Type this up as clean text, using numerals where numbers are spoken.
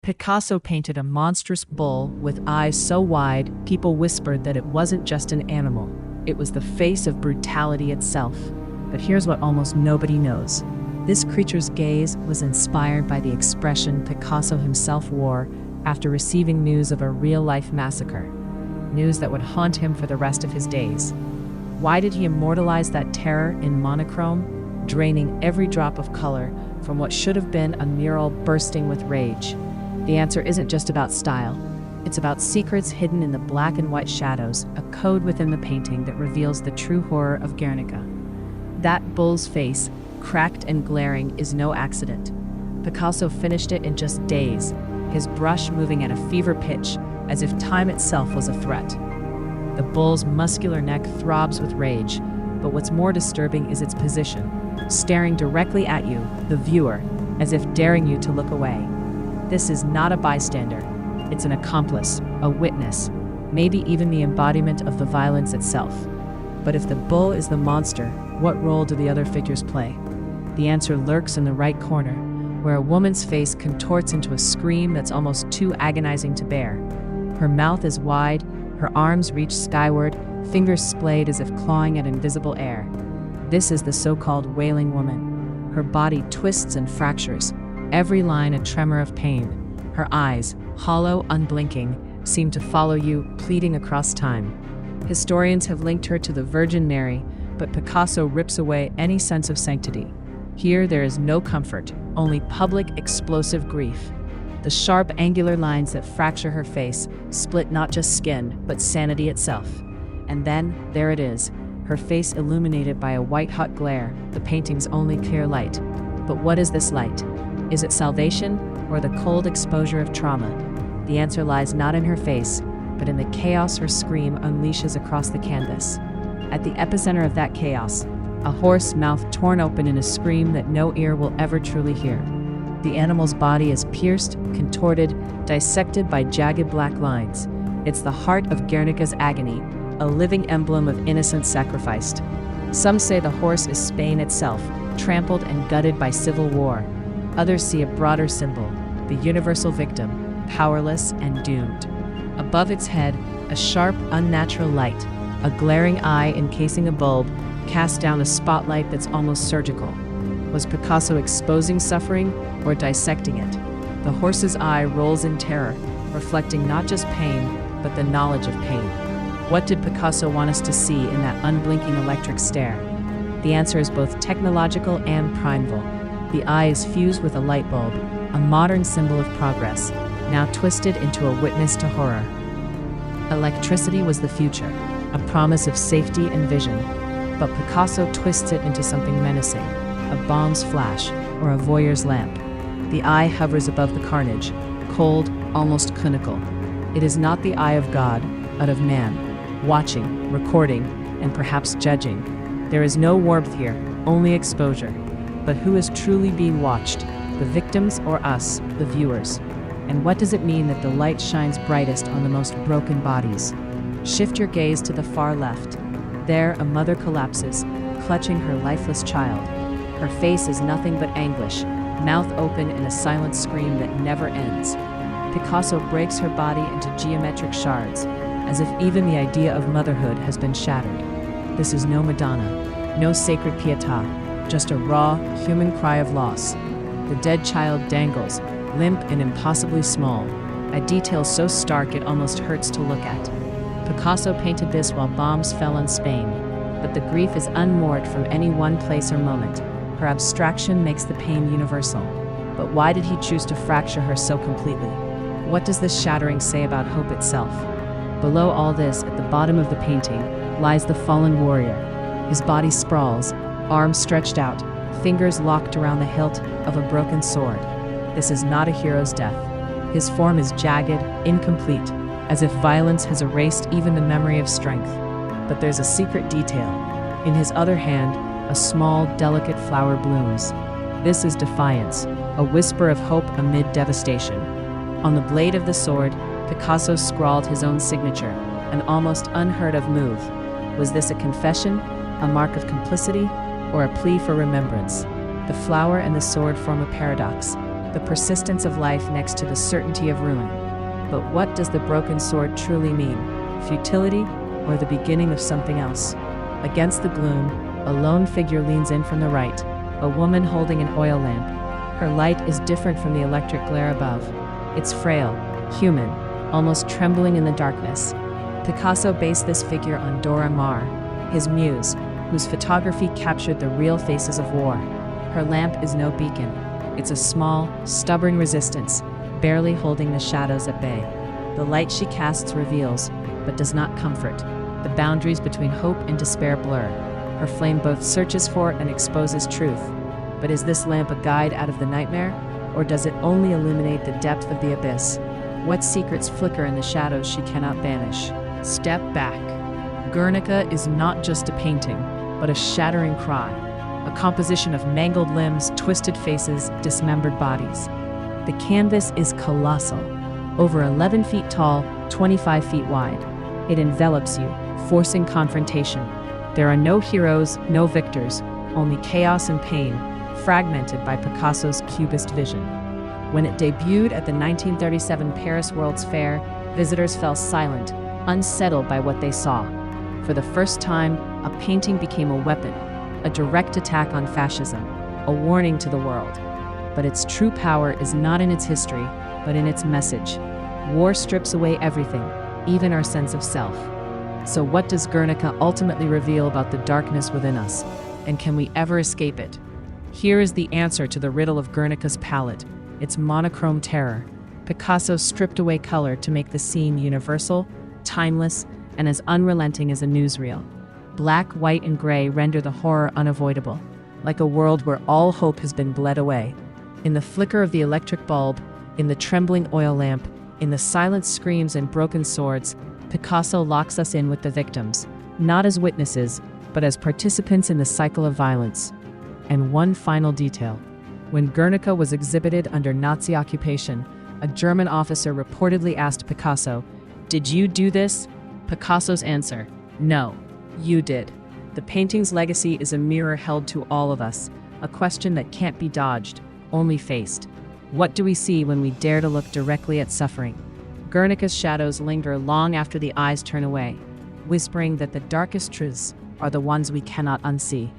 Picasso painted a monstrous bull with eyes so wide, people whispered that it wasn't just an animal. It was the face of brutality itself. But here's what almost nobody knows. This creature's gaze was inspired by the expression Picasso himself wore after receiving news of a real-life massacre. News that would haunt him for the rest of his days. Why did he immortalize that terror in monochrome, draining every drop of color from what should have been a mural bursting with rage? The answer isn't just about style. It's about secrets hidden in the black and white shadows, a code within the painting that reveals the true horror of Guernica. That bull's face, cracked and glaring, is no accident. Picasso finished it in just days, his brush moving at a fever pitch, as if time itself was a threat. The bull's muscular neck throbs with rage, but what's more disturbing is its position, staring directly at you, the viewer, as if daring you to look away. This is not a bystander. It's an accomplice, a witness, maybe even the embodiment of the violence itself. But if the bull is the monster, what role do the other figures play? The answer lurks in the right corner, where a woman's face contorts into a scream that's almost too agonizing to bear. Her mouth is wide, her arms reach skyward, fingers splayed as if clawing at invisible air. This is the so-called Wailing Woman. Her body twists and fractures, every line a tremor of pain. Her eyes, hollow, unblinking, seem to follow you, pleading across time. Historians have linked her to the Virgin Mary, but Picasso rips away any sense of sanctity. Here there is no comfort, only public, explosive grief. The sharp, angular lines that fracture her face split not just skin, but sanity itself. And then, there it is, her face illuminated by a white-hot glare, the painting's only clear light. But what is this light? Is it salvation, or the cold exposure of trauma? The answer lies not in her face, but in the chaos her scream unleashes across the canvas. At the epicenter of that chaos, a horse mouth torn open in a scream that no ear will ever truly hear. The animal's body is pierced, contorted, dissected by jagged black lines. It's the heart of Guernica's agony, a living emblem of innocence sacrificed. Some say the horse is Spain itself, trampled and gutted by civil war. Others see a broader symbol, the universal victim, powerless and doomed. Above its head, a sharp, unnatural light, a glaring eye encasing a bulb, casts down a spotlight that's almost surgical. Was Picasso exposing suffering or dissecting it? The horse's eye rolls in terror, reflecting not just pain, but the knowledge of pain. What did Picasso want us to see in that unblinking electric stare? The answer is both technological and primeval. The eye is fused with a light bulb, a modern symbol of progress, now twisted into a witness to horror. Electricity was the future, a promise of safety and vision, but Picasso twists it into something menacing, a bomb's flash or a voyeur's lamp. The eye hovers above the carnage, cold, almost clinical. It is not the eye of God, but of man, watching, recording, and perhaps judging. There is no warmth here, only exposure. But who is truly being watched, the victims or us, the viewers? And what does it mean that the light shines brightest on the most broken bodies? Shift your gaze to the far left. There, a mother collapses, clutching her lifeless child. Her face is nothing but anguish, mouth open in a silent scream that never ends. Picasso breaks her body into geometric shards, as if even the idea of motherhood has been shattered. This is no Madonna, no sacred pietà, just a raw, human cry of loss. The dead child dangles, limp and impossibly small, a detail so stark it almost hurts to look at. Picasso painted this while bombs fell on Spain, but the grief is unmoored from any one place or moment. Her abstraction makes the pain universal. But why did he choose to fracture her so completely? What does this shattering say about hope itself? Below all this, at the bottom of the painting, lies the fallen warrior. His body sprawls, arms stretched out, fingers locked around the hilt of a broken sword. This is not a hero's death. His form is jagged, incomplete, as if violence has erased even the memory of strength. But there's a secret detail. In his other hand, a small, delicate flower blooms. This is defiance, a whisper of hope amid devastation. On the blade of the sword, Picasso scrawled his own signature, an almost unheard-of move. Was this a confession, a mark of complicity, or a plea for remembrance? The flower and the sword form a paradox. the persistence of life next to the certainty of ruin. But what does the broken sword truly mean? Futility, or the beginning of something else? Against the gloom, a lone figure leans in from the right, a woman holding an oil lamp. Her light is different from the electric glare above. It's frail, human, almost trembling in the darkness. Picasso based this figure on Dora Maar, his muse, whose photography captured the real faces of war. Her lamp is no beacon. It's a small, stubborn resistance, barely holding the shadows at bay. The light she casts reveals, but does not comfort. The boundaries between hope and despair blur. Her flame both searches for and exposes truth. But is this lamp a guide out of the nightmare, or does it only illuminate the depth of the abyss? What secrets flicker in the shadows she cannot banish? Step back. Guernica is not just a painting, but a shattering cry, a composition of mangled limbs, twisted faces, dismembered bodies. The canvas is colossal, over 11 feet tall, 25 feet wide. It envelops you, forcing confrontation. There are no heroes, no victors, only chaos and pain, fragmented by Picasso's Cubist vision. When it debuted at the 1937 Paris World's Fair, visitors fell silent, unsettled by what they saw. For the first time, a painting became a weapon, a direct attack on fascism, a warning to the world. But its true power is not in its history, but in its message. War strips away everything, even our sense of self. So what does Guernica ultimately reveal about the darkness within us? And can we ever escape it? Here is the answer to the riddle of Guernica's palette. Its monochrome terror. Picasso stripped away color to make the scene universal, timeless, and as unrelenting as a newsreel. Black, white, and gray render the horror unavoidable, like a world where all hope has been bled away. In the flicker of the electric bulb, in the trembling oil lamp, in the silent screams and broken swords, Picasso locks us in with the victims, not as witnesses, but as participants in the cycle of violence. And one final detail. When Guernica was exhibited under Nazi occupation, a German officer reportedly asked Picasso, "Did you do this?" Picasso's answer, "No, you did." The painting's legacy is a mirror held to all of us, a question that can't be dodged, only faced. What do we see when we dare to look directly at suffering? Guernica's shadows linger long after the eyes turn away, whispering that the darkest truths are the ones we cannot unsee.